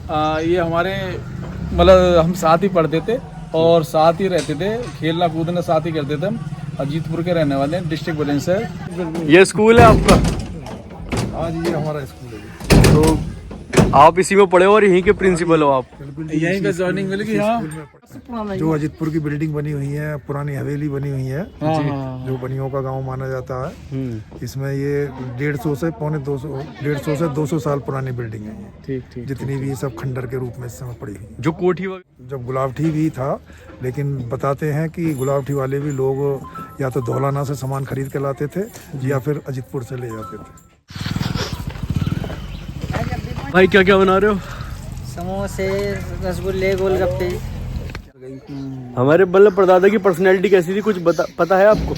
ये हमारे मतलब हम साथ ही पढ़ते थे और साथ ही रहते थे, खेलना कूदना साथ ही करते थे हम। अजीतपुर के रहने वाले हैं, डिस्ट्रिक्ट बुलंदशहर। ये स्कूल है आपका? हाँ जी, ये हमारा स्कूल है। तो आप इसी में पढ़े हो और यहीं के प्रिंसिपल हो आप? यहीं पे ज्वाइनिंग मिली कि हाँ। जो अजीतपुर की बिल्डिंग बनी हुई है, पुरानी हवेली बनी हुई है, जो बनियों का गांव माना जाता है। इसमें ये 150 से 200 साल पुरानी बिल्डिंग है। ठीक। जितनी भी सब खंडर के रूप में इस समय पड़ी हुई। जो कोठी जब गुलावठी भी था, लेकिन बताते हैं कि गुलावठी वाले भी लोग या तो धौलाना से सामान खरीद के लाते थे या फिर अजीतपुर से ले जाते थे। भाई क्या क्या बना रहे हो? समोसे, रसगुल्ले, गोलगप्पे। हमारे मतलब परदादा की पर्सनैलिटी कैसी थी, कुछ पता है आपको?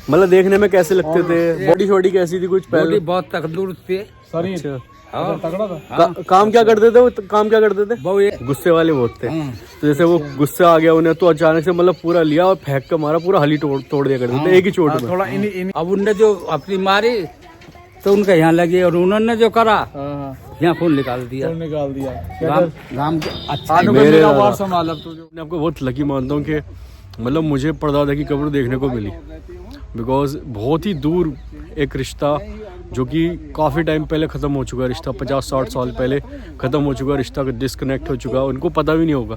मतलब देखने में कैसे लगते थे, बॉडी शॉडी कैसी थी कुछ पहले? बहुत तंदुरुस्त थे। अच्छा। तगड़ा था। काम क्या करते थे वो? काम क्या करते थे? वो ये गुस्से वाले बहुत थे। तो जैसे वो गुस्सा आ गया उन्हें तो अचानक से मतलब पूरा लिया और फेंक के मारा, पूरा हली तोड़ दिया करते थे एक ही चोट में। थोड़ा अब उनने जो अपनी मारी तो उनका यहाँ लगी और उन्होंने जो करा यहाँ खून निकाल दिया। गांव अच्छा संभाला। तो मैं आपको बहुत लकी मानता हूँ कि मतलब मुझे परदादा की कब्र देखने को मिली, बिकॉज बहुत ही दूर एक रिश्ता जो कि काफ़ी टाइम पहले ख़त्म हो चुका है, रिश्ता 50-60 साल पहले ख़त्म हो चुका, रिश्ता डिस्कनेक्ट हो चुका, उनको पता भी नहीं होगा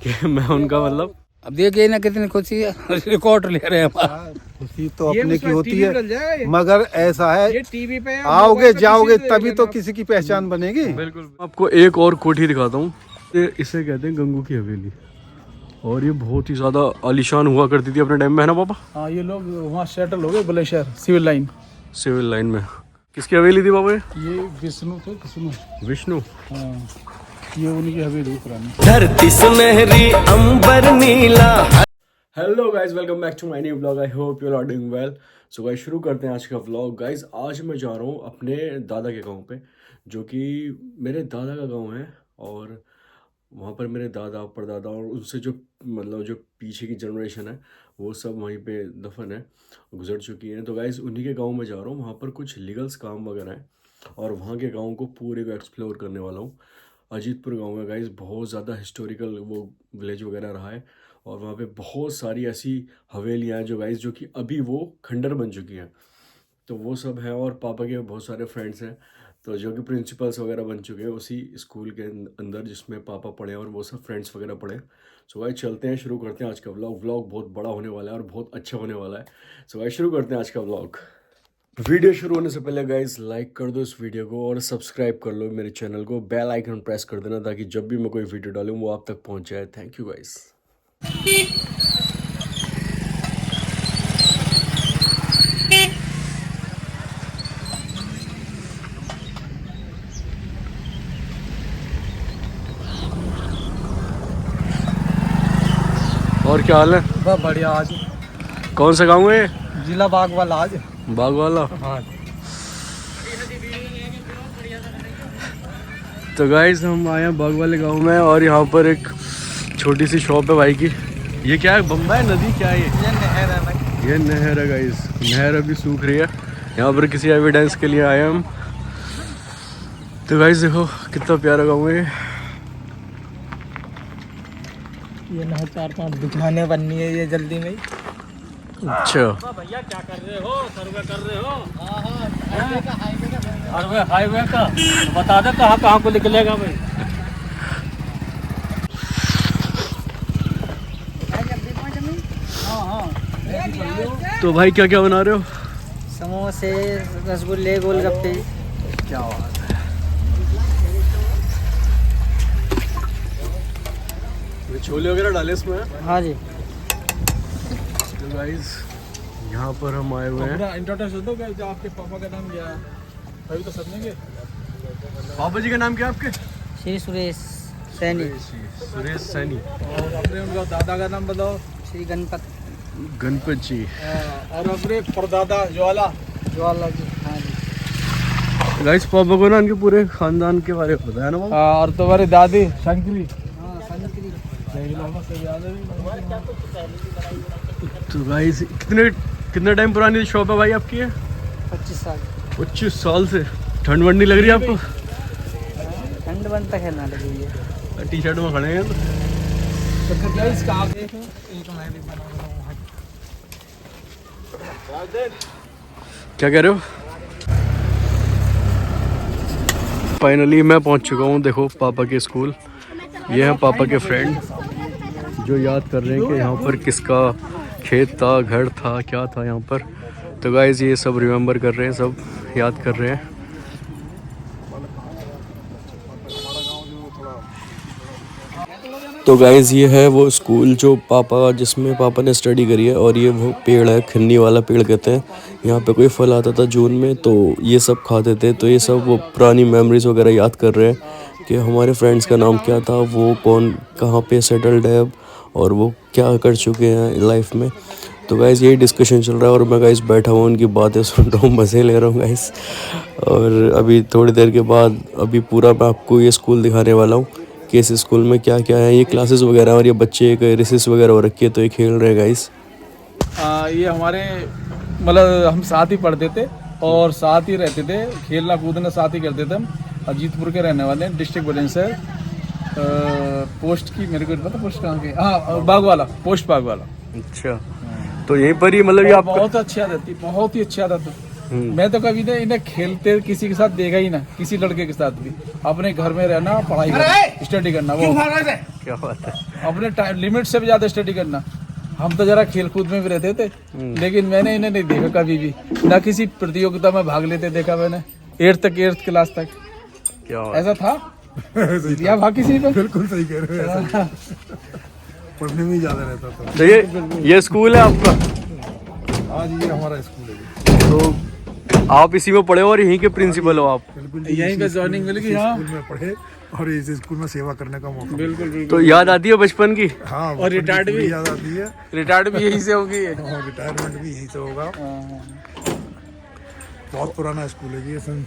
कि मैं उनका मतलब। अब देखिए ना कितनी खुशी है, रिकॉर्ड ले रहे हैं हमारा। खुशी तो अपने की होती है, मगर ऐसा है टीवी पे आओगे जाओगे तभी तो किसी की पहचान बनेगी। बिल्कुल। आपको एक और कोठी दिखाता हूँ, इसे कहते हैं गंगू की हवेली, और ये बहुत ही ज़्यादा आलीशान हुआ करती थी अपने टाइम में, है ना पापा? हाँ, ये लोग वहाँ सेटल हो गए बुलंदशहर सिविल लाइन में। किसकी हवेली थी बाबा? ये विष्णु थे। विष्णु। हाँ, ये उनकी हवेली पुरानी। धरती सुनहरी अंबर नीला। Hello guys, welcome back to my new vlog. I hope you are doing well. So guys शुरू करते हैं आज का व्लॉग। गाइस आज मैं जा रहा हूँ अपने दादा के गांव पे, जो कि मेरे दादा का गांव है, और वहाँ पर मेरे दादा परदादा और उनसे जो मतलब जो पीछे की जनरेशन है वो सब वहीं पे दफन है, गुजर चुकी है। तो गाइस उन्हीं के गांव में जा रहा हूँ, वहाँ पर कुछ लीगल्स काम वगैरह है और वहाँ के गांव को पूरे को एक्सप्लोर करने वाला हूँ। अजीतपुर गांव में गाइस बहुत ज़्यादा हिस्टोरिकल वो विलेज वगैरह रहा है, और वहाँ पे बहुत सारी ऐसी हवेलियाँ हैं जो कि अभी वो खंडर बन चुकी हैं, तो वो सब है। और पापा के बहुत सारे फ्रेंड्स हैं तो जो कि प्रिंसिपल्स वगैरह बन चुके हैं उसी स्कूल के अंदर जिसमें पापा पढ़े और वो सब फ्रेंड्स वगैरह पढ़े। सो गाइस चलते हैं, शुरू करते हैं आज का व्लॉग बहुत बड़ा होने वाला है और बहुत अच्छा होने वाला है। सो गाइस शुरू करते हैं आज का व्लॉग। वीडियो शुरू होने से पहले गाइस लाइक कर दो इस वीडियो को और सब्सक्राइब कर लो मेरे चैनल को, बेल आइकन प्रेस कर देना ताकि जब भी मैं कोई वीडियो डालूँ वो आप तक पहुँच जाए। Thank you guys. और क्या हाल है? बहुत बढ़िया। आज कौन सा गाँव है? जिला बागवाला। आज बागवाला। हाँ। तो गाइस हम आए हैं बागवाले गांव में, और यहाँ पर एक छोटी सी शॉप है भाई की। ये क्या है, बम्बई नदी क्या है? ये नहर है भाई। ये नहर है गाइस, नहर अभी सूख रही है। यहाँ पर किसी एविडेंस के लिए आए हम। तो गाइस देखो कितना प्यारा गाँव है। ये ना 4-5 दुकानें बननी है ये जल्दी में। अच्छा भैया क्या कर रहे हो? सर्वे कर रहे हो? हाईवे का बता दे कहाँ को निकलेगा भाई। तो भाई क्या क्या बना रहे हो? समोसे, रसगुल्ले, गोलगप्पे। क्या बात है। छोले वगैरह डाले इसमें? हाँ जी। तो गाइस यहाँ पर हम आए हुए हैं। इंट्रोडक्शन दो गाइस, आपके पापा का नाम क्या है? अभी तो समझेंगे। पापा जी का नाम क्या है आपके? श्री सुरेश सैनी। सुरेश सैनी। और अपने उनका दादा का नाम बताओ। श्री गणपत जी। और अपने परदादा ज्वाला जी। हाँ जी। गाइस पापा को ना उनके पूरे खानदान के बारे में बताया ना वो। और तुम्हारी दादी शंकरी। तो गाइस कितने टाइम पुरानी शॉप है भाई आपकी? है 25 साल। 25 साल से। ठंड वंड नहीं लग रही आपको? ठंड बंद बंद तक खेलना लगी है। टी शर्ट में खड़े हैं तो गाइस का आगे एक मैं भी बना रहा हूँ। क्या कह रहे हो? फाइनली मैं पहुंच चुका हूँ, देखो पापा के स्कूल। ये है पापा के फ्रेंड जो याद कर रहे हैं कि यहाँ पर किसका खेत था, घर था, क्या था यहाँ पर। तो गाइस ये सब रिमेंबर कर रहे हैं, सब याद कर रहे हैं। तो गाइस ये है वो स्कूल जो जिसमें पापा ने स्टडी करी है, और ये वो पेड़ है, खन्नी वाला पेड़ कहते हैं। यहाँ पे कोई फल आता था जून में तो ये सब खाते थे। तो ये सब वो पुरानी मेमोरीज वगैरह याद कर रहे हैं कि हमारे फ्रेंड्स का नाम क्या था, वो कौन कहाँ पे सेटल्ड है अब, और वो क्या कर चुके हैं लाइफ में। तो गाइस यही डिस्कशन चल रहा है और मैं गाइस बैठा हुआ उनकी बातें सुन रहा हूँ, मज़े ले रहा हूँ गाइस। और अभी थोड़ी देर के बाद अभी पूरा मैं आपको ये स्कूल दिखाने वाला हूँ कि इस स्कूल में क्या क्या है। ये क्लासेस वगैरह और ये बच्चे एक रिसेस वगैरह हो रखी है तो ये खेल रहे हैं गाइस। ये हमारे मतलब हम साथ ही पढ़ते थे और साथ ही रहते थे, खेलना कूदना साथ ही करते थे। हम अजीतपुर के रहने वाले हैं, डिस्ट्रिक्ट बुलंदशहर। पोस्ट की मेरे को नहीं पता पोस्ट कहाँ के, हाँ बागवाला, पोस्ट बागवाला। अच्छा, तो यहीं पर ही मतलब ये आप बहुत अच्छी आदत थी, बहुत ही अच्छी आदत थी। मैं तो कभी इन्हें खेलते किसी के साथ देखा ही ना, किसी लड़के के साथ भी। अपने घर में रहना, पढ़ाई करना, स्टडी करना, वो क्या बात है। अपने लिमिट से भी ज्यादा स्टडी करना। हम तो जरा खेल कूद में भी रहते थे, लेकिन मैंने इन्हें नहीं देखा कभी भी, ना किसी प्रतियोगिता में भाग लेते देखा मैंने। 8th क्लास तक क्या बात। ऐसा था या बाकी किसी पे। बिल्कुल सही कह रहे हो, ऐसा पढ़ने में ही ज्यादा रहता था। तो ये स्कूल है आपका? आज ये हमारा स्कूल है। तो आप इसी में पढ़े और यहीं के प्रिंसिपल हो आप? बिल्कुल यहीं पे ज्वाइनिंग मिल गई। हाँ स्कूल में पढ़े और इस स्कूल में सेवा करने का मौका। बिल्कुल। तो याद आती है बचपन की? हाँ, और रिटायर्ड भी याद आती है। रिटायर्ड भी यहीं से होगी। और रिटायरमेंट भी यहीं से होगा। बहुत पुराना स्कूल है ये, सन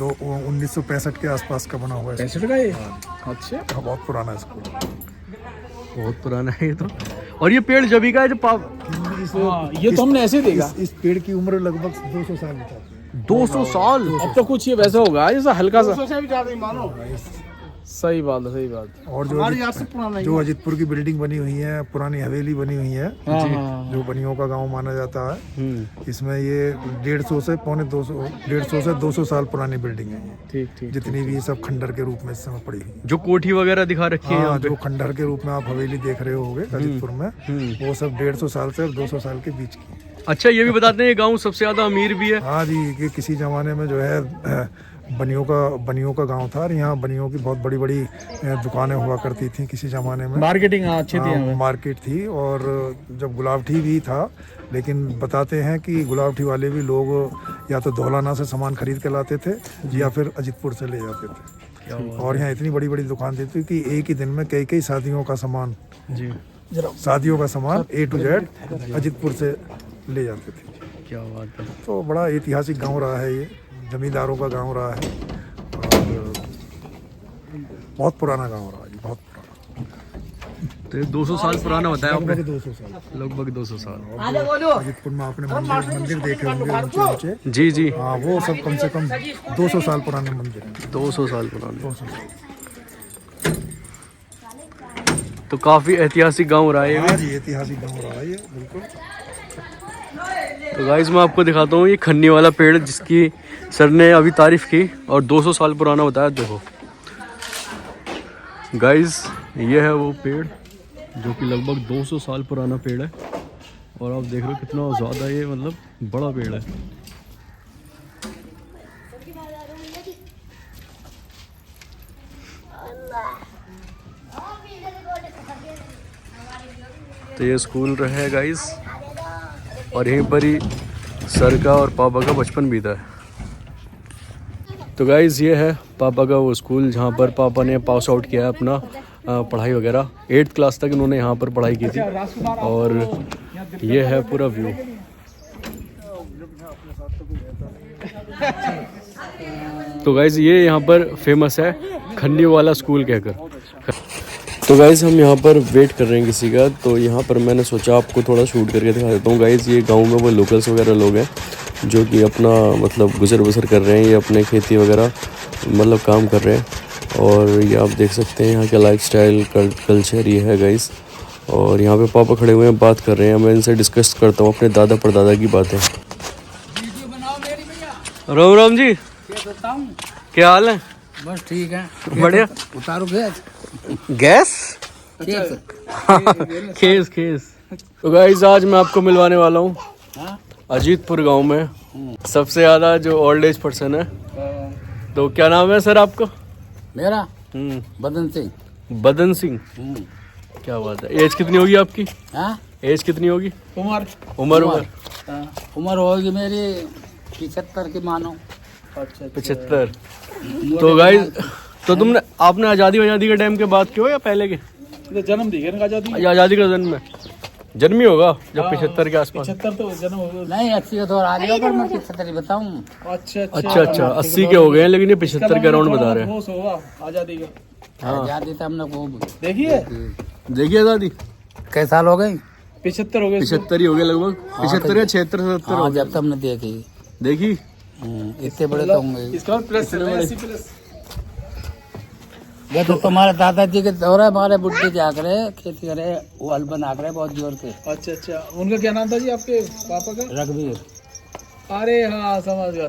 1965 के आसपास का बना हुआ है। 65 का ये? अच्छा, हाँ, बहुत पुराना स्कूल है। बहुत पुराना है ये तो। और ये पेड़ जब का है जब ये तो हमने ऐसे देखा। इस पेड़ की उम्र लगभग 200 साल बताती है। 200 साल? अब तो कुछ ये वैसा होगा जैसा हल्का सा। सही बात है, सही बात। और जो अजीतपुर की बिल्डिंग बनी हुई है, पुरानी हवेली बनी हुई है, जो बनियों का गांव माना जाता है, इसमें ये 150 से 200 साल पुरानी बिल्डिंग है ये। ठीक। जितनी भी ये सब खंडर के रूप में इस समय पड़ी हुई। जो कोठी वगैरह दिखा रखी है, जो खंडर के रूप में आप हवेली देख रहे होगे अजीतपुर में, वो सब 150 साल से 200 साल के बीच की। अच्छा, ये भी बताते हैं ये गाँव सबसे ज्यादा अमीर भी है? हाँ जी, कि किसी जमाने में जो है बनियों का गांव था और यहाँ बनियों की बहुत बड़ी बड़ी दुकानें हुआ करती थी किसी जमाने में। मार्केटिंग अच्छी थी, मार्केट थी। और जब गुलावठी भी था, लेकिन बताते हैं कि गुलावठी वाले भी लोग या तो धौलाना से सामान खरीद के लाते थे या फिर अजीतपुर से ले जाते थे। और यहाँ इतनी बड़ी बड़ी दुकान थी कि एक ही दिन में कई शादियों का सामान A to Z अजीतपुर से ले जाते थे। क्या बात है। तो बड़ा ऐतिहासिक गांव रहा है ये, जमींदारों का गांव रहा है और बहुत पुराना गांव रहा है, बहुत पुराना। तो 200 साल पुराना बताया आपने? लगभग 200 साल। लगभग 200 साल। अजीतपुर में आपने मंदिर देखे होंगे ऊंचे। जी। हाँ, वो सब कम से कम 200 साल पुराने मंदिर हैं। 200 साल पुराने। 200 साल। तो काफी ऐतिहासिक गांव रहा है। हाँ जी, ऐतिहासिक गांव रहा है ये, बिल्कुल। तो गाइस मैं आपको दिखाता हूँ ये खन्नी वाला पेड़ जिसकी सर ने अभी तारीफ की और 200 साल पुराना बताया। देखो गाइस, ये है वो पेड़ जो कि लगभग 200 साल पुराना पेड़ है। और आप देख रहे हो कितना ज़्यादा ये मतलब बड़ा पेड़ है। तो ये स्कूल रहा है गाइस, और यहीं पर ही सर का और पापा का बचपन बीता है। तो गाइज़ ये है पापा का वो स्कूल जहाँ पर पापा ने पास आउट किया है अपना पढ़ाई वगैरह। 8th क्लास तक इन्होंने यहाँ पर पढ़ाई की थी। और ये है पूरा व्यू। तो गाइज़ ये यहाँ पर फेमस है खन्नी वाला स्कूल कहकर। तो गाइज़ हम यहाँ पर वेट कर रहे हैं किसी का, तो यहाँ पर मैंने सोचा आपको थोड़ा शूट करके दिखा देता हूँ। गाइज़ ये गांव में वो लोकल्स वगैरह लोग हैं जो कि अपना मतलब गुजर बसर कर रहे हैं, ये अपने खेती वगैरह मतलब काम कर रहे हैं। और ये आप देख सकते हैं यहाँ का लाइफस्टाइल कल्चर ये है गाइस। और यहाँ पे पापा खड़े हुए हैं, बात कर रहे हैं। मैं इनसे डिस्कस करता हूँ अपने दादा परदादा की बातें। राम राम जी, क्या हाल है? बस ठीक है, बढ़िया। उतारो गैस गैस खेस खेस। तो गाइस आज मैं आपको मिलवाने वाला हूँ अजीतपुर गांव में सबसे ज़्यादा जो ओल्ड एज पर्सन है। तो क्या नाम है सर आपका? मेरा बदन सिंह। बदन सिंह, क्या बात है। एज कितनी होगी आपकी? हाँ, एज कितनी होगी? उम्र उम्र होगी मेरी 75 की मानो। 75। तो गाइस तो तुमने आपने आज़ादी के टाइम के बात की हो या पहले के? जन्म दिखे ना आजादी, आज़ादी का जन्म ही होगा जब 75 के आसपास। 75 तो जन्म हो गया। नहीं 80 का थोड़ा आगे पर मैं 75 बताऊँ। अच्छा 80 के हो गए हैं, लेकिन ये 75 के अराउंड बता रहे हैं। होश होगा आजादी का। आजादी तो हमने वो देखिए आज़ादी कई साल हो गए? 75 हो गए। 75 ही हो गए लगभग। 75 या 76 77 हाँ, जब तक हमने देखी देखी। इतने बड़े तो होंगे। इसका प्लस 80+। ये तो तुम्हारे दादाजी के दौर है, हमारे बुढ़े जा करे खेती करे, वो हल बना करे बहुत जोर के। अच्छा उनका क्या नाम था जी आपके पापा का? रघुवीर। अरे हाँ समझ गया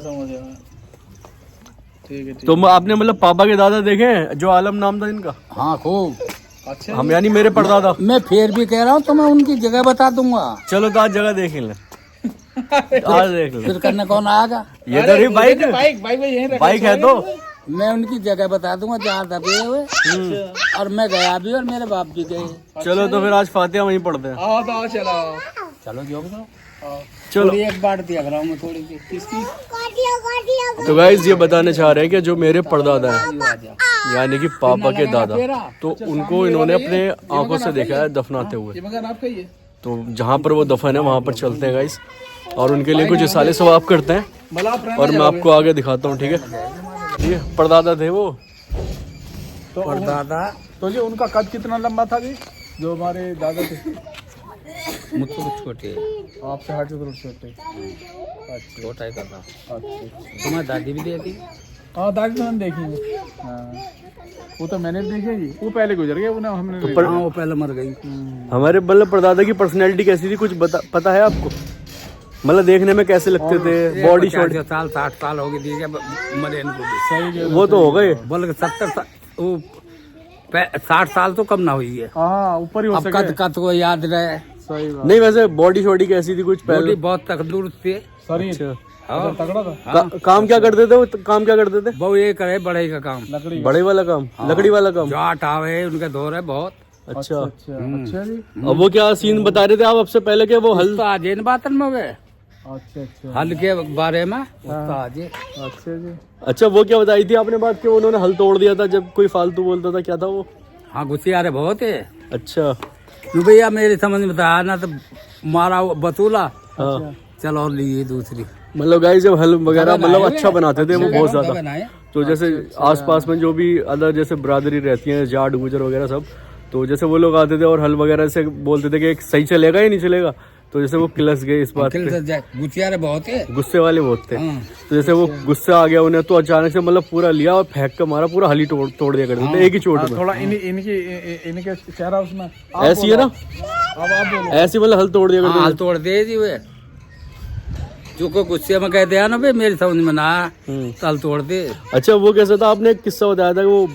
ठीक है। तो आपने मतलब पापा के दादा देखे हैं जो आलम नाम था इनका? हाँ खूब। अच्छा हम यानी मेरे परदादा। मैं फिर भी कह रहा हूँ तो मैं उनकी जगह बता दूंगा। चलो तो आज जगह देख ले, आज देख ले। फिर करने कौन आएगा? ये तो रही बाइक बाइक है तो मैं उनकी जगह बता दूंगा जहाँ दबे हुए। और मैं गया भी और मेरे बाप भी गए। चलो तो फिर आज फातिहा वहीं पढ़ते हैं। आओ चलो चलो जो बताओ। चलो थोड़ी एक बात दिया कराऊँ मैं थोड़ी सी। किसकी? तो गाइस ये बताने चाह रहे हैं कि जो मेरे परदादा हैं यानी कि पापा के दादा, तो उनको इन्होंने अपने आंखों से देखा है दफनाते हुए। ये मकान आपका ही है? तो जहाँ पर वो दफन है वहाँ पर चलते हैं गाइस, और उनके लिए कुछ साले सवाब करते हैं और मैं आपको आगे दिखाता हूँ। ठीक है, ये परदादा थे वो। तो परदादा तो जी उनका कद कितना लंबा था जी जो हमारे दादा थे? मुझसे कुछ छोटे। आपसे 8 से छोटे। अच्छा छोटा ही करता। अच्छा तुम्हारी दादी भी देखी? हाँ दादी तो मैंने देखी है। हाँ वो तो मैंने देखी जी, वो पहले गुजर गए, उन्हें हमने तो नहीं हाँ वो पहले मर गई। हमारे मतलब परदादा की पर्सनैलिटी कैसी थी कुछ पता है आपको? मतलब देखने में कैसे लगते थे? Body shoddy? 60 साल हो गई थी जब मरे इनको भी। सही वो तो हो गए। बोल 70 साल, वो 60 साल तो कम ना हुई है। हाँ ऊपर ही हो अब सके। कद को याद रहे। सही बात। नहीं वैसे बॉडी शॉडी कैसी थी कुछ बॉडी पहले? बहुत तंदुरुस्त थी। शरीर हाँ। तगड़ा था। काम क्या करते थे वो? काम क्या करते थे? बहु ये करे बढ़ाई का काम। लकड़ी बड़े वाला काम, लकड़ी वाला काम। जाट आवे उनका दौर है बहुत। अच्छा अच्छा जी। अब वो क्या सीन बता रहे थे आप अब से पहले के? वो हल तो आज इन बातन में हो गए अच्छा हल के बारे में। आज अच्छा जी। अच्छा वो क्या बताई थी आपने बात कि उन्होंने हल तोड़ दिया था जब कोई फालतू बोलता था? क्या था वो? हाँ गुस्सियारे बहुत है। अच्छा क्यों भैया मेरी समझ में था ना तो मारा बतूला। हाँ, चल और लिए दूसरी। मतलब गाइस जब हल वगैरह मतलब अच्छा बनाते थे वो बहुत ज्यादा। बनाए। तो जैसे आसपास में जो भी अदर जैसे बरादरी रहती है, जाट गुजर वगैरह सब, तो जैसे वो लोग आते थे और हल वगैरह से बोलते थे कि सही चलेगा या नहीं चलेगा, तो जैसे वो किलस गए इस बात पे। गुस्सियारे बहुत है, गुस्से वाले बहुत थे। हाँ। तो जैसे वो गुस्सा आ गया उन्हें, तो अचानक से मतलब पूरा लिया और फेंक कर मारा, पूरा हली तोड़ दिया करते थे एक ही चोट में। थोड़ा इनके चेहरा उसमें ऐसी है ना, अब आप बोलो। ऐसी मतलब हल तोड़ दिया करते हाल तोड़ दे जी वे। जो को गुस्से में कहते हैं ना भाई मेरी समझ में ना तल तोड़ दे। अच्छा वो कैसा था? आपने एक किस्सा बताया था कि वो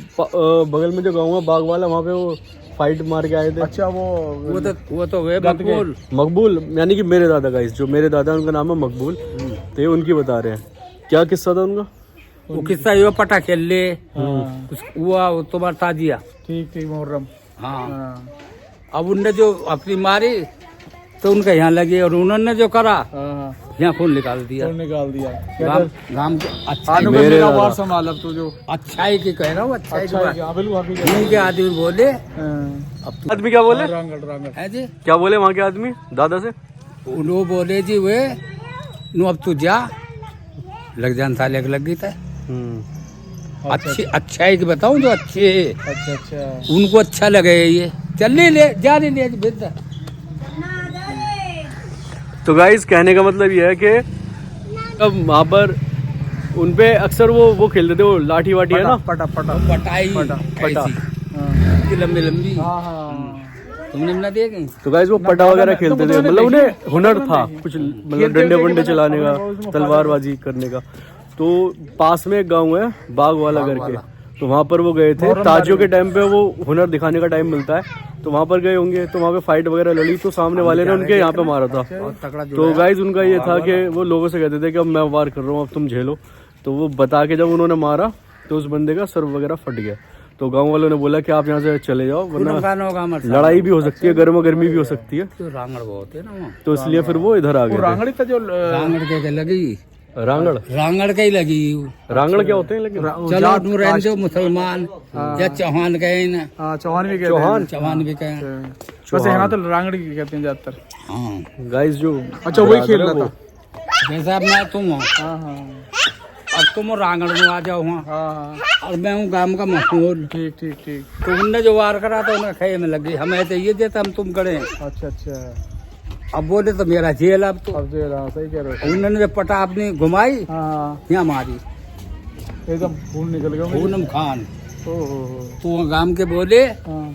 बगल में जो गाँव है बाग वाला, वहाँ पे वो फाइट मार के आए थे। अच्छा वो तो वे मकबूल। मकबूल यानी कि मेरे दादा का, जो मेरे दादा उनका नाम है मकबूल, तो ये उनकी बता रहे हैं। क्या किस्सा था उनका? वो किस्सा ये पटा खेल ले वो तुम्हारा ताजिया। ठीक मुहर्रम। हाँ अब उनने जो अपनी मारी तो उनका यहाँ लगी और उन्होंने जो करा यहाँ खून निकाल दिया। गांव के अच्छा संभाल अब तो जो अच्छाई की कह रहा हूँ। अच्छाई की बात। बिल्कुल नहीं के आदमी बोले अब तो आदमी क्या बोले? है जी क्या बोले वहाँ के आदमी दादा से? वो बोले जी वे नु अब तू जा लग जान साले लग गई था। अच्छी अच्छाई की बताऊं जो अच्छे अच्छा उनको अच्छा लगे ये चल ले जा नहीं ले बेटा। तो गाइस कहने का मतलब ये है कि अब वहाँ पर उनपे अक्सर वो खेलते थे, वो लाठी वाठी है ना, पटा पटा पटाई पटा। ऐसी लंबी लंबी तुमने भी ना देखी? तो गाइस वो पटा वगैरह खेलते थे, मतलब उन्हें हुनर था कुछ, मतलब डंडे वंडे चलाने का, तलवारबाजी करने का। तो पास में एक गांव है बाग वाला करके, तो वहां पर वो गए थे ताजियों के टाइम पे, वो हुनर दिखाने का टाइम मिलता है, तो वहां पर गए होंगे, तो वहां पे फाइट वगैरह लड़ी, तो सामने वाले ने उनके यहाँ पे मारा था। तो गाइस उनका ये था कि वो लोगों से कहते थे कि अब मैं वार कर रहा हूँ, अब तुम झेलो। तो वो बता के जब उन्होंने मारा तो उस बंदे का सर वगैरह फट गया। तो गांव वालों ने बोला कि आप यहाँ से चले जाओ, वरना लड़ाई भी हो सकती है, गर्मा गर्मी भी हो सकती है, तो रांगड़ बहुत है ना वहाँ। तो इसलिए फिर वो इधर आ गए। रांगड़ी था जो रांगड़ के लगी, रांगड़ रांगड़ के ही लगी। रांगड़ क्या होते हैं लेकिन? चलो तू रहने दो, मुसलमान या चौहान कहे ना, चौहान भी कहते हैं। चौहान भी कहे। वैसे यहाँ तो रांगड़ी कहते हैं ज्यादातर। हाँ गाइस जो अच्छा वही खेल रहा था। जैसा अब मैं तुम हो, हाँ हाँ अब तुम रांगड़ में आ जाओ वहाँ, हाँ और मैं हूँ गांव का मशहूर। ठीक ठीक ठीक। तो उनने जो वार करा तो उन्हें खेल में लगी, हमें तो ये देता हम तुम करे। अच्छा अच्छा, अब बोले तो मेरा जेल, अब तो अब जो रहा सही कह रहे हो। उन्होंने जो पटा अपनी घुमाई हाँ यहाँ मारी, एकदम खून निकल गया। पूनम खान। ओहो तो गांव के बोले हाँ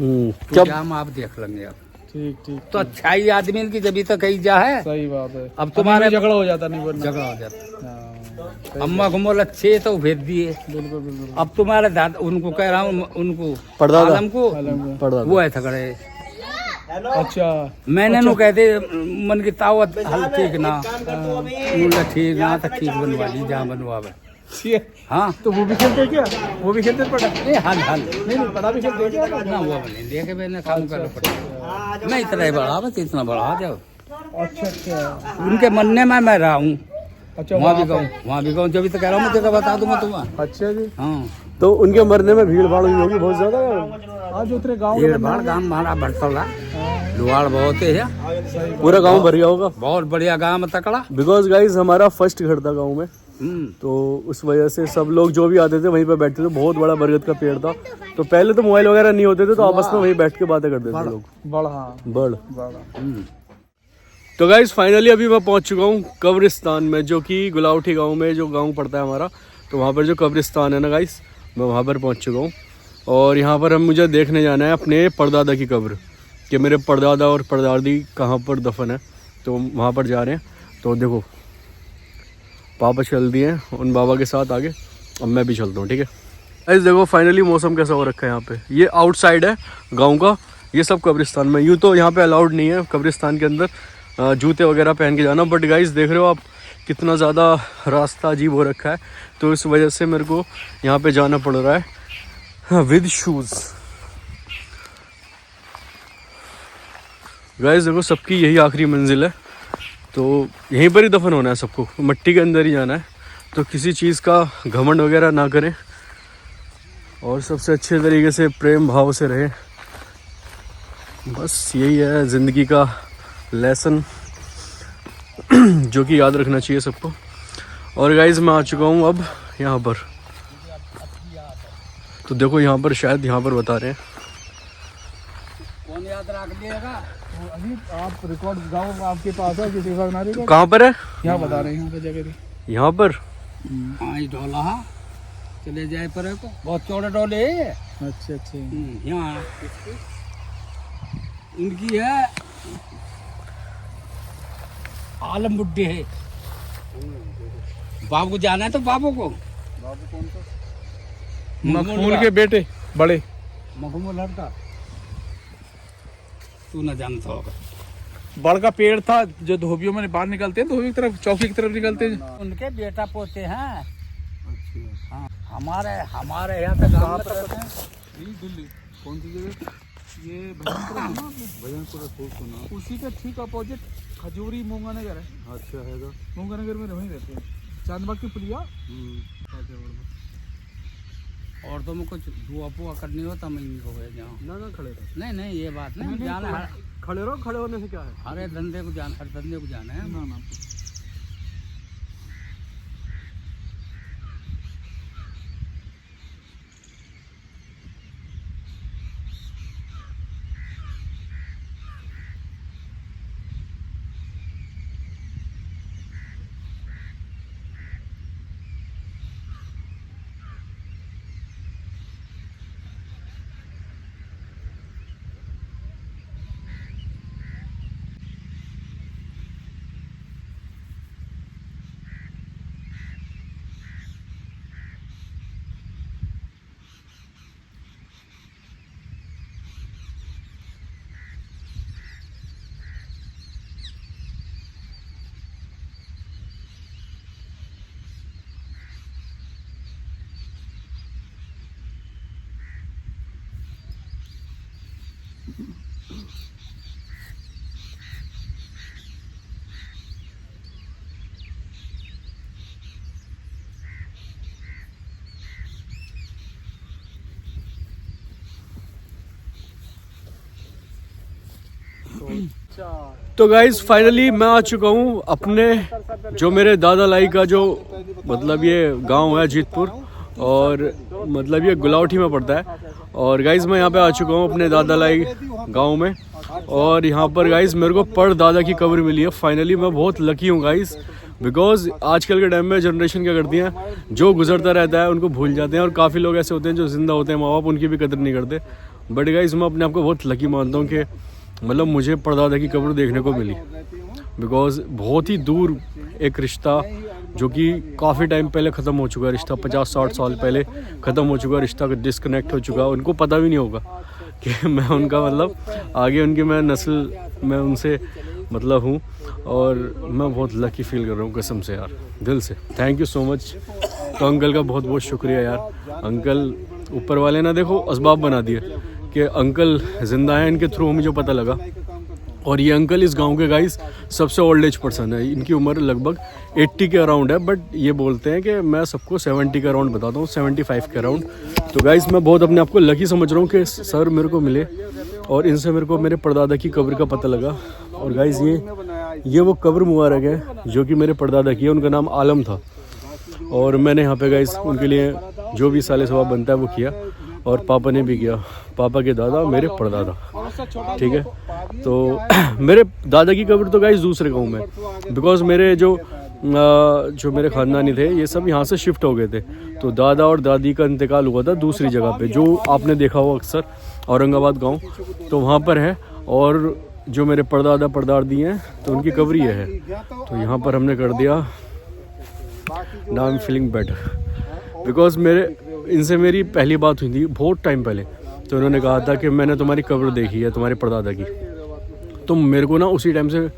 तो जाम आप देख लेंगे अब। ठीक ठीक, तो अच्छाई आदमी की जब तक कही जा है, सही बात है। अब तुम्हारे झगड़ा हो जाता नहीं वरना। झगड़ा हो जाता। हाँ, अम्मा घुमोल अच्छे तो भेज दिए। बिल्कुल बिल्कुल। अब तुम्हारे दादा, उनको कह रहा हूँ, उनको परदादा आलम को, परदादा वो है थकड़े। अच्छा मैंने नु कहते मन की तावत हल ठीक ना, बोला ठीक ना तो ठीक बनवा ली, जहाँ बनवावे। ये हाँ तो वो भी खेलते हैं क्या? वो भी खेलते हैं पटा? ये हल हल नहीं नहीं, पटा भी खेलते हैं क्या? ना, वो बने देखे मैंने काम कर पड़ा। मैं इतना ही बढ़ा, बस इतना बढ़ा जाओ। अच्छा अच्छा उनके मनने में मैं रहा हूँ, अच्छा। वहाँ भी कहूँ, वहाँ भी कहूँ, जब तक कह रहा हूँ मैं तेरा बता दूंगा तुम्हें। अच्छा जी। हाँ तो उनके मरने में भीड़ भाड़ हुई होगी बहुत ज्यादा। आज उतरे गाँव भीड़ भाड़ गाँव हमारा भड़सौला, लुहाड़ बहुत है, पूरा गांव भर गया होगा, बहुत बढ़िया गाँव तकड़ा। बिकॉज गाइस हमारा फर्स्ट घर था गांव में, तो उस वजह से सब लोग जो भी आते थे वहीं पे बैठते थे। बहुत बड़ा बरगद का पेड़ था, तो पहले तो मोबाइल वगैरह नहीं होते थे, तो आपस में वहीं बैठ के बातें करते थे लोग। बड़ा बड़ तो गाइस फाइनली अभी मैं पहुंच चुका हूँ कब्रिस्तान में, जो कि गुलावठी गांव में जो गांव पड़ता है हमारा, तो वहाँ पर जो कब्रिस्तान है ना गाइस, मैं वहाँ पर पहुंच चुका हूँ। और यहाँ पर हम मुझे देखने जाना है अपने परदादा की कब्र, कि मेरे परदादा और परदादी कहाँ पर दफन है, तो वहाँ पर जा रहे हैं। तो देखो पापा चल दिए हैं उन बाबा के साथ आगे, अब मैं भी चलता हूँ, ठीक है। गाइस देखो फाइनली मौसम कैसा हो रखा है यहाँ पे, ये आउटसाइड है गाँव का, ये सब कब्रिस्तान में। यूँ तो यहाँ पे अलाउड नहीं है कब्रिस्तान के अंदर जूते वगैरह पहन के जाना, बट गाइस देख रहे हो आप कितना ज़्यादा रास्ता अजीब हो रखा है, तो इस वजह से मेरे को यहाँ पे जाना पड़ रहा है विद शूज़। गाइस देखो सबकी यही आखिरी मंजिल है, तो यहीं पर ही दफन होना है सबको, मिट्टी के अंदर ही जाना है। तो किसी चीज़ का घमंड वगैरह ना करें, और सबसे अच्छे तरीके से प्रेम भाव से रहें, बस यही है ज़िंदगी का लेसन जो कि याद रखना चाहिए सबको। और गाइज मैं आ चुका हूँ अब यहाँ पर, तो देखो यहाँ पर शायद यहाँ पर बता रहे हैं। कौन याद रख लेगा? अभी आप रिकॉर्ड गाँव आपके पास है, किसी का ना रिकॉर्ड कहाँ पर है? यहाँ बता रहे हैं, यहाँ पे जगह यहाँ पर हाँ ये डोला चले जाए पर को, बहुत चौड़े डोले है। अच्छा अच्छा। यहाँ इनकी है आलम बुड्ढे है। बाबू को जाना है तो बाबू को, बाबू कौन सा? मखमूल के बेटे बड़े, मखमूल लड़का, तू न जानता होगा। बड़ का पेड़ था जो धोबियों में बाहर निकलते हैं, धोबी की तरफ, चौकी की तरफ निकलते हैं। उनके बेटा पोते हैं। हाँ हमारे यहाँ पे गाँव में तो दिल्ली कौन सी जगह? ये भजनपुर है ना, भजनपुर खूब सुना। उसी के ठीक अपोजिट खजूरी मूंगा नगर है। अच्छा है, मूंगा नगर में वहीं रहते हैं, चांदबाग की पुलिया। और तो मैं कुछ दुआ पुआ करनी हो तो मैं हो गया जाऊँ ना खड़े रहो, नहीं नहीं ये बात नहीं, जाना है खड़े रहो, खड़े होने से क्या है? हर धंधे को जाना, हर धंधे को जाना है। ना तो गाइज फाइनली मैं आ चुका हूँ अपने जो मेरे दादा लाई का जो मतलब ये गांव है जीतपुर, और मतलब ये गुलावटी में पड़ता है। और गाइज मैं यहाँ पे आ चुका हूँ अपने दादा लाई गांव में, और यहाँ पर गाइज मेरे को परदादा की कब्र मिली है फाइनली। मैं बहुत लकी हूँ गाइज, बिकॉज आजकल के टाइम में जनरेशन क्या करती है, जो गुजरता रहता है उनको भूल जाते हैं, और काफ़ी लोग ऐसे होते हैं जो जिंदा होते हैं माँ बाप, उनकी भी कदर नहीं करते। बट गाइज मैं अपने आप को बहुत लकी मानता हूँ कि मतलब मुझे परदादा की कब्र देखने को मिली, बिकॉज बहुत ही दूर एक रिश्ता जो कि काफ़ी टाइम पहले ख़त्म हो चुका है, रिश्ता 50-60 साल पहले ख़त्म हो चुका, रिश्ता डिस्कनेक्ट हो चुका, उनको पता भी नहीं होगा कि मैं उनका मतलब आगे उनकी मैं नस्ल मैं उनसे मतलब हूँ। और मैं बहुत लकी फील कर रहा हूँ कसम से यार, दिल से थैंक यू सो मच। तो अंकल का बहुत बहुत शुक्रिया यार। अंकल ऊपर वाले ना देखो असबाब बना दिए कि अंकल ज़िंदा हैं, इनके थ्रू मुझे पता लगा। और ये अंकल इस गांव के गाइस सबसे ओल्ड एज पर्सन है, इनकी उम्र लगभग 80 के अराउंड है, बट ये बोलते हैं कि मैं सबको 70 के अराउंड बताता हूँ, 75 के अराउंड। तो गाइस मैं बहुत अपने आप को लकी समझ रहा हूँ कि सर मेरे को मिले और इनसे मेरे को मेरे परदादा की कब्र का पता लगा। और गाइस ये वो कब्र मुबारक है जो कि मेरे परदादा की है, उनका नाम आलम था। और मैंने यहाँ पे गाइस उनके लिए जो भी साले सवाब बनता है वो किया, और पापा ने भी किया, पापा के दादा मेरे परदादा, ठीक है। तो मेरे दादा की कब्र तो गाइस दूसरे गांव में, बिकॉज मेरे जो मेरे ख़ानदानी थे ये सब यहाँ से शिफ्ट हो गए थे। तो दादा और दादी का इंतकाल हुआ था दूसरी जगह पे, जो आपने देखा हो अक्सर औरंगाबाद गांव, तो वहाँ पर है। और जो मेरे परदादा परदादी हैं तो उनकी कब्र ये है। तो यहाँ पर हमने कर दिया now I am feeling better, because इनसे मेरी पहली बात हुई थी बहुत टाइम पहले। तो उन्होंने कहा था कि मैंने तुम्हारी कब्र देखी है तुम्हारे परदादा की। तो मेरे को ना उसी टाइम से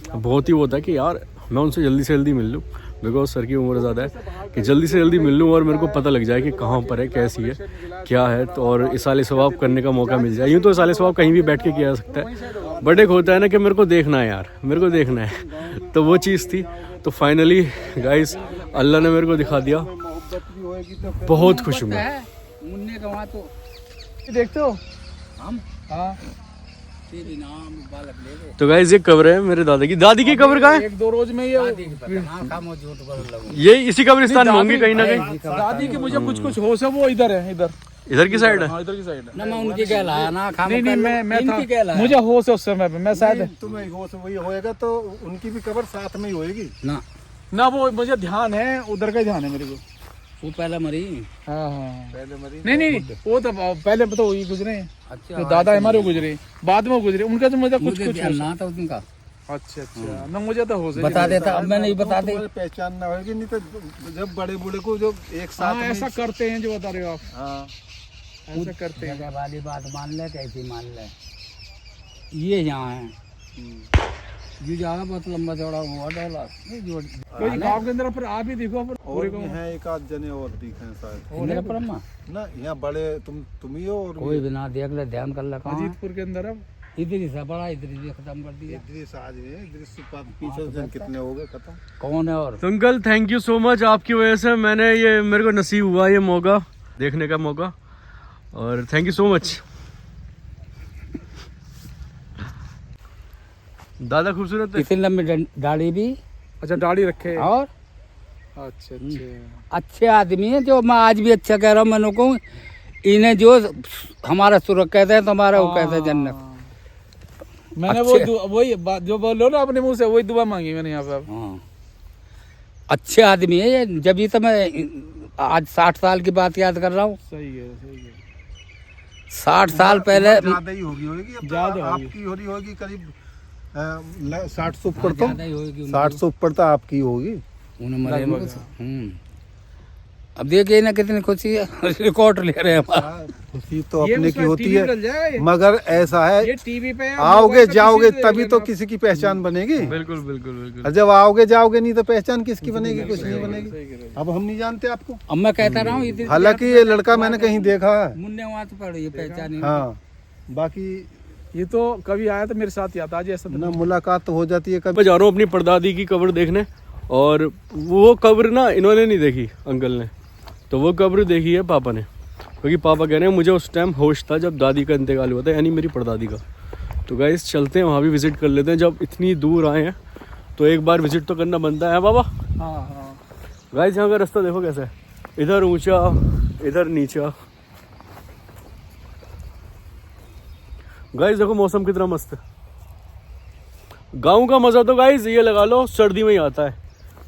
बहुत ही होता है कि यार मैं उनसे जल्दी से जल्दी मिल लूँ, बिकॉज सर की उम्र ज़्यादा है, कि जल्दी से जल्दी मिल लूँ और मेरे को पता लग जाए कि कहाँ पर है, कैसी है, क्या है। तो और इसाले सवाब करने का मौका मिल जाए। यूँ तो इसाले सवाब कहीं भी बैठ के किया जा सकता है, बट एक होता है ना कि मेरे को देखना है यार, मेरे को देखना है। तो वो चीज़ थी। तो फाइनली गाइस अल्लाह ने मेरे को दिखा दिया, बहुत खुश हूँ मैं। मुन्ने का वहाँ तो देखते हो हम हाँ। तेरी नाम बालक ले गए। तो गाइस ये कब्र है मेरे दादा की। दादी की कब्र कहाँ है? 1-2 रोज में ये हाँ खामोश झूठ बोल लगूं। ये इसी कब्रिस्तान में होंगे कहीं ना कहीं। दादी की मुझे कुछ होश है, वो इधर है, इधर की साइड है। हाँ इधर की साइड है। ना मैं उनकी क्या लाया ना खामोश। नहीं मैं इनकी क्या था, लाया? मुझे होश है उस समय पे, मैं शायद तुम्हें होश वही होएगा तो उनकी भी कब्र साथ में ही होएगी ना ना, वो मुझे ध्यान है, उधर का ध्यान है मेरे को। वो पहले मरी। हाँ पहले मरी नहीं वो तो पहले पता वही गुजरे हैं, अच्छा तो दादा हमारे गुजरे बाद में गुजरे, उनका तो मुझे कुछ ध्यान ना था उनका। अच्छा ना मुझे तो हो बता देता, अब मैं नहीं बता दे। पहचान ना होगी, नहीं तो जब बड़े बूढ़े को जो एक साथ हाँ ऐसा करते हैं जो बता रहे हो आप, हाँ ऐसा करते हैं। जगह वाली बात मान ले, कैसी मान ले, ये यहाँ है जो ज्यादा बहुत लंबा चौड़ा हुआ डोला कोई गांव के अंदर फिर आप ही देखो, फिर और पूरे भी गांव हैं, एक आध जने और दिखे हैं शायद मेरा ब्रह्मा ना। यहाँ बड़े तुम ही हो, और कोई भी ना देख ले, ध्यान कर ले। कहाँ अजीतपुर के अंदर अब इधर ही से बड़ा, इधर ही खत्म कर दिया। इद्रिस आज है, इद्रिस से पीछे जन कितने हो गए खत्म। कौन है? और तो uncle thank you so much, आपकी वजह से मेरे को नसीब हुआ ये मौका देखने का मौका, और थैंक यू सो मच। दादा खूबसूरत है। इतनी लंबी दाढ़ी भी, अच्छा दाढ़ी रखे हैं। और अच्छा अच्छे आदमी है, जो मैं आज भी अच्छा कह रहा हूँ। मैंने कहूँ इन्हें जो हमारा सुरख कहते हैं तो हमारा वो कहते हैं जन्नत। मैंने वही बात जो बोलो ना अपने मुंह से, वही दुआ मांगी मैंने यहाँ पे अब। हाँ अच्छे आदमी है ये। जब ही तो मैं आज 60 साल की बात याद कर रहा हूँ। सही है 60 साल पहले ज्यादा ही होगी अब तो ज्यादा आपकी हो रही होगी करीब 60 से ऊपर, तो ज्यादा ही होगी उनकी। 60 से ऊपर तो आपकी होगी। उन्हें मरे में कुछ। अब देखिए ना कितनी खुशी है, रिकॉर्ड ले रहे हैं हमारा। खुशी तो ये अपने उसमें की होती टीवी पे डल जाएगा है, ये। मगर ऐसा है ये टीवी पे आओगे जाओगे तभी तो किसी की पहचान बनेगी। बिल्कुल बिल्कुल बिल्कुल। और जब आओगे जाओगे नहीं तो पहचान किसकी बनेगी? कुछ नहीं बनेगी। अब हम नहीं जानते आपको, अब मैं कहता रहा हूँ हालांकि ये लड़का मैंने कहीं देखा है। मुन्ने वहाँ तो पड़ी ये पहचान। हाँ बाकी ये तो कभी आया तो मेरे साथ ही आता, आज ऐसा ना मुलाकात तो हो जाती है कभी। मैं जा रहा हूँ अपनी परदादी की कब्र देखने, और वो कब्र ना इन्होंने नहीं देखी, अंकल ने, तो वो कब्र देखी है पापा ने, क्योंकि पापा कह रहे हैं मुझे उस टाइम होश था जब दादी का इंतकाल हुआ था, यानी मेरी परदादी का। तो गाइस चलते हैं वहाँ भी विजिट कर लेते हैं, जब इतनी दूर आए हैं तो एक बार विजिट तो करना बनता है बाबा। हाँ हाँ। गाइस यहाँ का रास्ता देखो कैसा है, इधर ऊंचा इधर नीचा। गाइस देखो मौसम कितना मस्त है। गांव का मज़ा तो गाइस ये लगा लो सर्दी में ही आता है,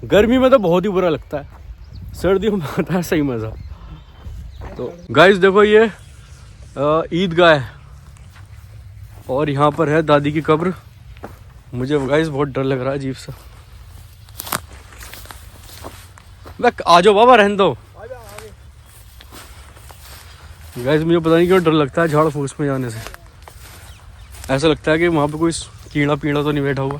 गर्मी में तो बहुत ही बुरा लगता है, सर्दियों में आता है सही मज़ा। तो गाइस देखो ये ईदगाह है, और यहाँ पर है दादी की कब्र। मुझे गाइस बहुत डर लग रहा है अजीब सा। आ जाओ बाबा, रहने दो। गाइस मुझे पता नहीं क्यों डर लगता है झाड़ फूस में जाने से, ऐसा लगता है कि वहाँ पे कोई कीड़ा पीड़ा तो नहीं बैठा हुआ।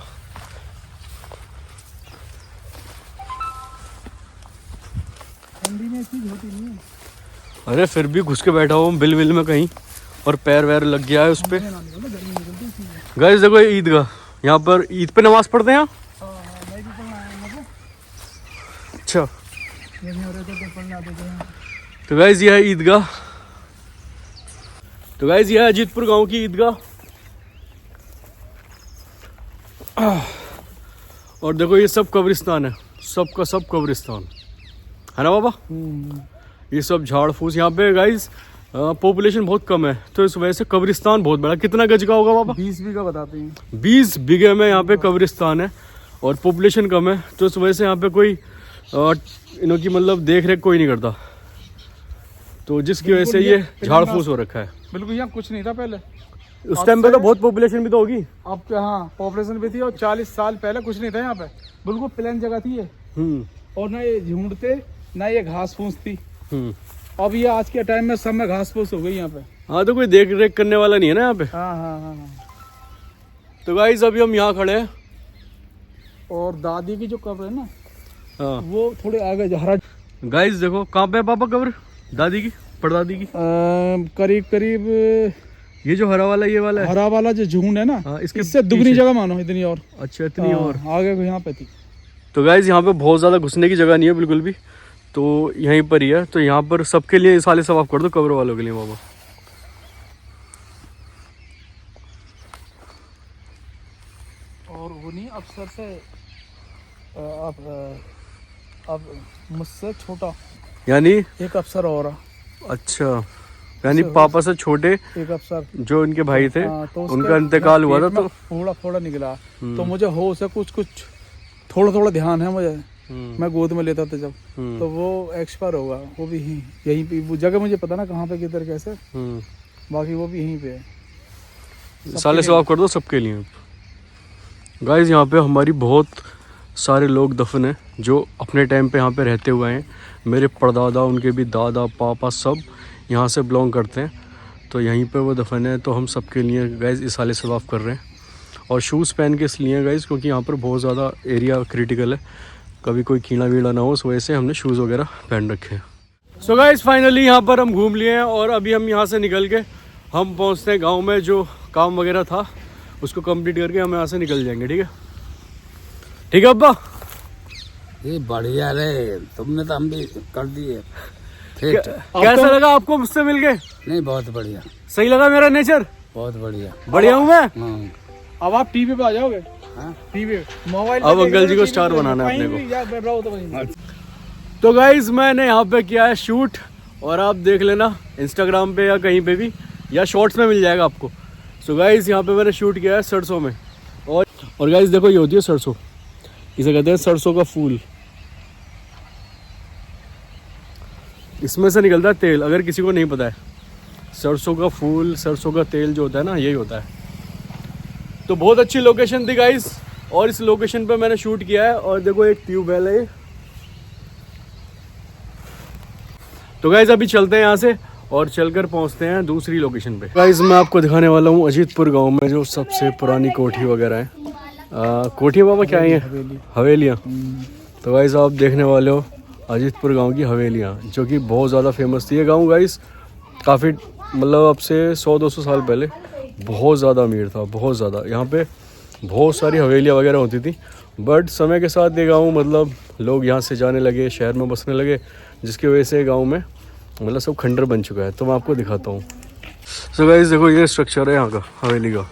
ठंडी में चीज होती नहीं है। अरे फिर भी घुस के बैठा हूँ बिल विल में कहीं, और पैर वैर लग गया है उस पर। गाइस देखो ये ईदगाह, यहाँ पर ईद पे नमाज पढ़ते हैं यहाँ। अच्छा तो गाइस ये है ईदगाह। तो गाइस ये है अजीतपुर गांव की ईदगाह। और देखो ये सब कब्रिस्तान है, सबका सब कब्रिस्तान है ना बाबा। ये सब झाड़ फूस यहाँ पे गाइस, पॉपुलेशन बहुत कम है, तो इस वजह से कब्रिस्तान बहुत बड़ा। कितना गज का होगा बाबा? 20 बीघा बताते हैं। 20 बीघे में यहाँ पे कब्रिस्तान है, और पॉपुलेशन कम है, तो इस वजह से यहाँ पे कोई इन्हों की मतलब देख रेख कोई नहीं करता, तो जिसकी वजह से ये झाड़ फूस हो रखा है। बिल्कुल यहाँ कुछ नहीं था पहले, उस टाइम पे तो बहुत पॉपुलेशन भी तो होगी। अब क्या, हाँ पॉपुलेशन भी थी, और 40 साल पहले कुछ नहीं था यहाँ पे, बिल्कुल प्लेन जगह थी ये। और ना ये झुंड थे, ना ये घास फूस थी। अब ये आज के टाइम में सब में घास फूस हो गई यहाँ पे। हाँ तो कोई देख रेख करने वाला नहीं है ना यहाँ पे। हाँ हाँ हाँ। तो गाइस अभी हम यहाँ खड़े हैं, और दादी की जो कब्र है ना, हाँ वो थोड़े आगे हरा। गाइस देखो कहाँ पे है पापा कब्र दादी की, परदादी की? करीब करीब ये जो हरा वाला, ये वाला है हरा वाला जो झुंड है ना, हाँ, इससे दुगनी जगह मानो, इतनी और। अच्छा इतनी और आगे को यहाँ पे थी। तो गाइस यहाँ पे बहुत ज़्यादा घुसने की जगह नहीं है बिल्कुल भी, तो यहीं पर ही है। तो यहाँ पर सबके लिए साले सवाब कर दो, कब्र वालों के लिए बाबा। और वो नहीं अफसर से अब मुझसे छोटा यानी एक अफसर और। अच्छा, यानी पापा से छोटे एक अफसर जो इनके भाई थे, तो उनका इंतकाल हुआ था, तो फोड़ा फोड़ा निकला। तो मुझे हो से कुछ थोड़ा थोड़ा ध्यान है मुझे, मैं गोद में लेता था जब, तो वो एक्सपायर होगा। वो भी यहीं पे, वो जगह मुझे पता ना कहाँ पे किधर कैसे, बाकी वो भी यहीं पे है। साले सवाब कर दो सबके लिए। गाइस यहाँ पे हमारी बहुत सारे लोग दफन हैं जो अपने टाइम पे यहाँ पे रहते हुए हैं। मेरे परदादा, उनके भी दादा पापा सब यहाँ से बिलोंग करते हैं, तो यहीं पे वो दफन है। तो हम सबके लिए गाइस इस साले सवाब कर रहे हैं, और शूज़ पहन के इसलिए गाइस क्योंकि यहाँ पर बहुत ज़्यादा एरिया क्रिटिकल है, कभी कोई कीड़ा वीड़ा ना हो, उस वजह से हमने शूज़ वगैरह पहन रखे हैं। सो गाइस फाइनली यहाँ पर हम घूम लिए हैं, और अभी हम यहाँ से निकल के हम पहुँचते हैं गाँव में। जो काम वगैरह था उसको कंप्लीट करके हम यहाँ से निकल जाएंगे। ठीक है, ठीक है अब्बा। ये बढ़िया रे, तुमने तो हम भी कर दिए। कैसा लगा आपको मुझसे मिल के? नहीं बहुत बढ़िया, सही लगा मेरा नेचर? बहुत बढ़िया, बढ़िया हूँ मैं। अब आप टीवी पे आ जाओगे। टीवी मोबाइल अब अंकल जी को स्टार बनाना है अपने को। तो गाइज मैंने यहाँ पे किया है शूट, और आप देख लेना इंस्टाग्राम पे या कहीं पे भी, या शॉर्ट्स में मिल जाएगा आपको। सो गाइज यहाँ पे मैंने शूट किया है सरसों में, और गाइज देखो ये होती है सरसों, इसे कहते हैं सरसों का फूल। इसमें से निकलता है तेल, अगर किसी को नहीं पता है। सरसों का फूल, सरसों का तेल जो होता है ना, यही होता है। तो बहुत अच्छी लोकेशन थी गाइज, और इस लोकेशन पे मैंने शूट किया है। और देखो एक ट्यूबवेल है। तो गाइज अभी चलते हैं यहाँ से, और चलकर पहुँचते हैं दूसरी लोकेशन पे। गाइज मैं आपको दिखाने वाला हूँ अजीतपुर गांव में जो सबसे पुरानी कोठी वगैरह है। कोठी बाबा क्या है? हवेलियाँ। तो गाइज आप देखने वाले हो अजीतपुर गांव की हवेलियाँ, जो कि बहुत ज़्यादा फेमस थी। ये गाँव गाइज काफ़ी मतलब अब से 100-200 साल पहले बहुत ज़्यादा अमीर था, बहुत ज़्यादा। यहाँ पे बहुत सारी हवेलियाँ वगैरह होती थी, बट समय के साथ ये गाँव मतलब लोग यहाँ से जाने लगे, शहर में बसने लगे, जिसकी वजह से गाँव में मतलब सब खंडर बन चुका है। तो मैं आपको दिखाता हूँ। सो गाइस देखो, ये स्ट्रक्चर है यहाँ का हवेली का।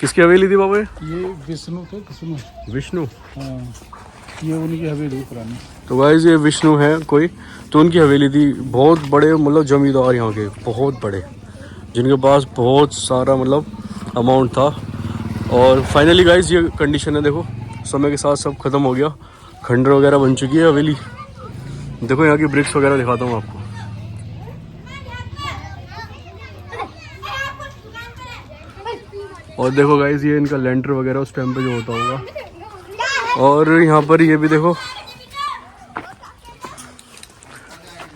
किसकी हवेली थी बाबा? ये विष्णु थे, विष्णु। हाँ, ये उनकी हवेली पुरानी। तो गाइस ये विष्णु है कोई, तो उनकी हवेली थी। बहुत बड़े मतलब जमींदार यहाँ के, बहुत बड़े, जिनके पास बहुत सारा मतलब अमाउंट था। और फाइनली गाइस ये कंडीशन है, देखो समय के साथ सब खत्म हो गया, खंडर वगैरह बन चुकी है हवेली। देखो यहाँ की ब्रिक्स वगैरह दिखाता हूँ आपको। और देखो गाइस ये इनका लेंटर वगैरह उस टाइम पे जो होता होगा। और यहाँ पर ये भी देखो,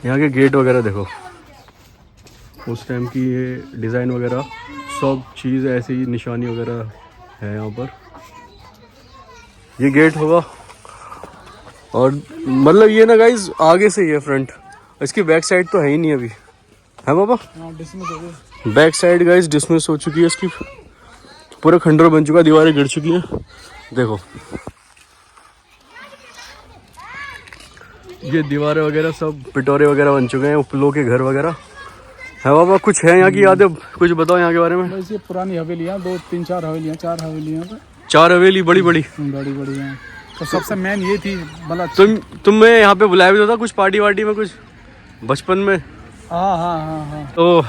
यहाँ के गेट वगैरह देखो, उस टाइम की ये डिज़ाइन वगैरह सब चीज़ ऐसी निशानी वगैरह है यहाँ पर। ये गेट होगा। और मतलब ये ना गाइस आगे से ही है फ्रंट, इसकी बैक साइड तो है ही नहीं अभी, है पापा? हाँ, डिसमिस हो गए। बैक साइड गाइस डिसमिस हो चुकी है इसकी, पूरा खंडर बन चुका है, दीवारें गिर चुकी हैं। देखो ये दीवारें वगैरह सब पिटोरे वगैरह बन चुके हैं, उपलों के घर वगैरह है। बाबा कुछ है यहाँ की यादें, कुछ बताओ यहाँ के बारे में। बस ये पुरानी हवेलियाँ, 2 3 4 हवेलियाँ, 4 हवेलियाँ पे 4 हवेली बड़ी बड़ी बड़ी हैं। तो सबसे मेन ये थी मतलब तुम्हें यहाँ पे बुलाया भी तो था कुछ पार्टी वार्टी में, कुछ बचपन में? हाँ। तो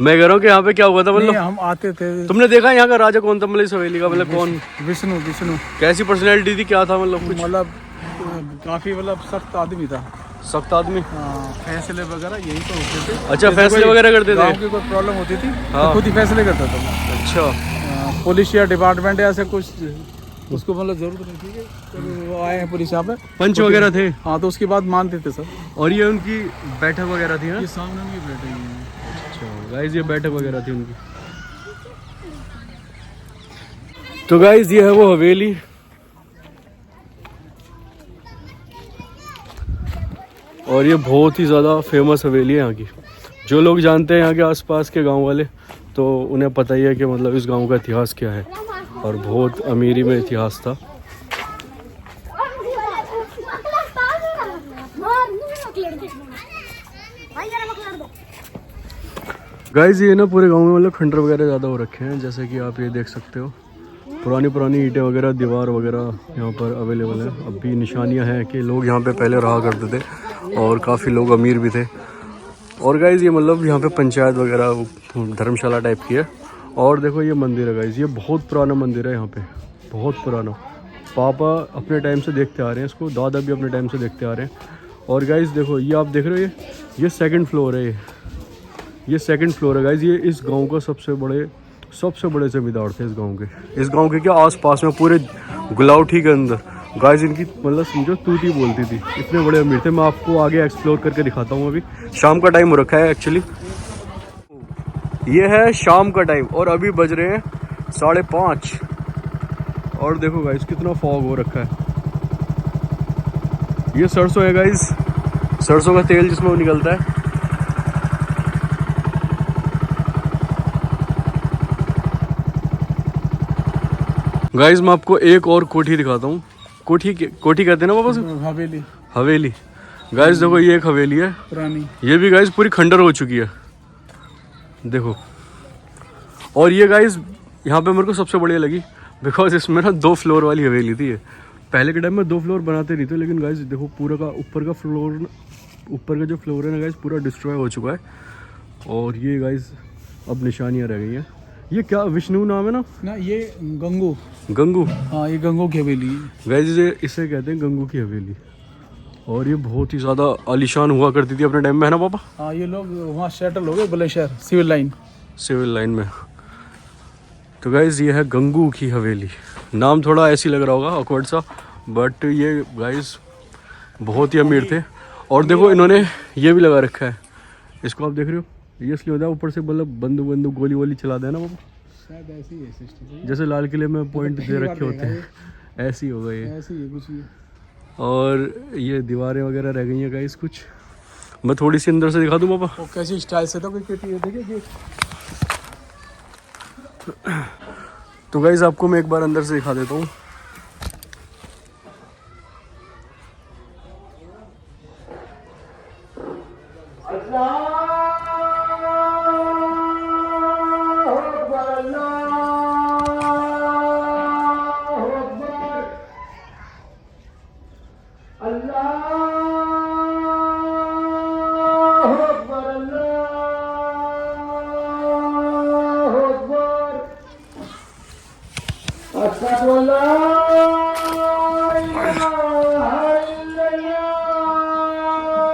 मैं कह रहा हूँ कि यहाँ पे क्या हुआ था मतलब, हम आते थे। तुमने देखा यहाँ का राजा कौन था मतलब इस हवेली का, मतलब कौन? विष्णु। कैसी पर्सनैलिटी थी, क्या था मतलब कुछ? मतलब काफी मतलब सख्त आदमी था। सख्त आदमी? हाँ, फैसले वगैरह यही तो होते थे। अच्छा, फैसले वगैरह करते थे? गाँव की कोई प्रॉब्लम होती थी तो खुद ही फैसले करता था। अच्छा। पुलिस या डिपार्टमेंट ऐसे कुछ उसको मतलब जरूरत नहीं थी, तो वो आए हैं पुलिस यहाँ पे, पंच वगैरह थे? हाँ, तो उसके बाद मानते थे सब। और ये उनकी बैठक वगैरह थी ना? ये सामने उनकी बैठे हैं। अच्छा गाइस, ये बैठक वगैरह थी उनकी। तो गाइस ये है वो हवेली। और ये बहुत ही ज़्यादा फेमस हवेली है यहाँ की। जो लोग जानते हैं यहाँ के आसपास के गांव वाले, तो उन्हें पता ही है कि मतलब इस गांव का इतिहास क्या है, और बहुत अमीरी में इतिहास था। गाइस ये ना पूरे गांव में मतलब खंडर वगैरह ज़्यादा हो रखे हैं, जैसे कि आप ये देख सकते हो। पुरानी ईंटें वगैरह, दीवार वगैरह यहाँ पर अवेलेबल है। अब भी निशानियाँ हैं कि लोग यहाँ पे पहले रहा करते थे, और काफ़ी लोग अमीर भी थे। और गाइस ये मतलब यहाँ पे पंचायत वगैरह, धर्मशाला टाइप की है। और देखो ये मंदिर है गाइस, ये बहुत पुराना मंदिर है यहाँ पे, बहुत पुराना। पापा अपने टाइम से देखते आ रहे हैं इसको, दादा भी अपने टाइम से देखते आ रहे हैं। और गाइस देखो ये आप देख रहे हो, ये 2nd फ्लोर है। ये 2nd फ्लोर है गाइस। ये इस गांव का सबसे बड़े जमींदार थे इस गांव के। इस गांव के क्या आसपास में पूरे गुलावठी के अंदर गाइस इनकी मतलब समझो तूती बोलती थी, इतने बड़े अमीर थे। मैं आपको आगे एक्सप्लोर करके दिखाता हूँ। अभी शाम का टाइम हो रखा है एक्चुअली, ये है शाम का टाइम, और अभी बज रहे हैं 5:30। और देखो गाइस कितना फॉग हो रखा है। ये सरसों है गाइस, सरसों का तेल जिसमें वो निकलता है। गाइस मैं आपको एक और कोठी दिखाता हूँ। कोठी कहते हैं ना वापस? हवेली। गाइस देखो ये एक हवेली है पुरानी, ये भी गाइस पूरी खंडर हो चुकी है, देखो। और ये गाइस यहाँ पे मेरे को सबसे बढ़िया लगी, बिकॉज इसमें ना 2 फ्लोर वाली हवेली थी। पहले के टाइम में 2 फ्लोर बनाते नहीं थे, लेकिन गाइस देखो पूरा का ऊपर का जो फ्लोर है ना गाइस, पूरा डिस्ट्रॉय हो चुका है। और ये गाइस अब निशानियाँ रह गई हैं। ये क्या विष्णु नाम है ना? ये गंगू। हाँ, ये गंगू की हवेली गाइस, इसे कहते हैं गंगू की हवेली। और ये बहुत ही ज़्यादा आलीशान हुआ करती थी अपने टाइम में, है ना पापा? हाँ, ये लोग वहाँ सेटल हो गए बुलंदशहर सिविल लाइन में। तो गाइस ये है गंगू की हवेली। नाम थोड़ा ऐसी लग रहा होगा, ऑकवर्ड सा, बट ये गाइस बहुत ही अमीर थे। और देखो इन्होंने ये भी लगा रखा है, इसको आप देख रहे हो, ये इसलिए होता है ऊपर से मतलब बंदूक गोली वोली चला देना पापा, शायद ऐसी है सिस्टम, जैसे लाल किले में पॉइंट दे रखे होते हैं, ऐसे ही होगा ये। ऐसी है कुछ ये। और ये दीवारें वगैरह रह गई हैं गाइस कुछ। मैं थोड़ी सी अंदर से दिखा दूं पापा। वो कैसी स्टाइल से था, कोई देखिए तो गाइज आपको मैं एक बार अंदर से दिखा देता हूँ।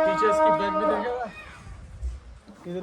पीछे इसकी बैग भी देखेगा इधर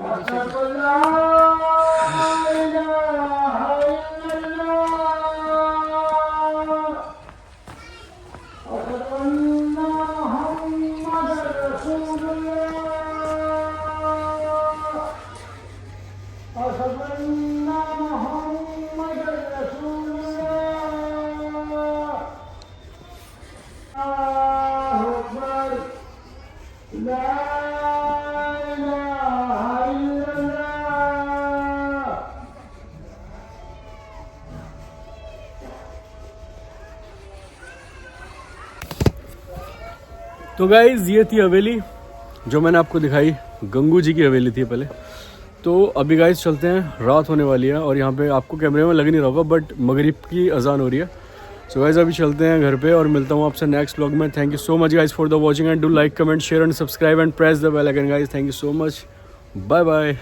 तो गाइज ये थी हवेली जो मैंने आपको दिखाई, गंगू जी की हवेली थी पहले। तो अभी गाइज चलते हैं, रात होने वाली है और यहाँ पे आपको कैमरे में लग नहीं रहा होगा बट मगरिब की अजान हो रही है। सो गाइज अभी चलते हैं घर पे और मिलता हूँ आपसे नेक्स्ट व्लॉग में। Thank you so much guys for the watching and do like comment share and subscribe and press the bell icon guys. Thank you so much, bye bye.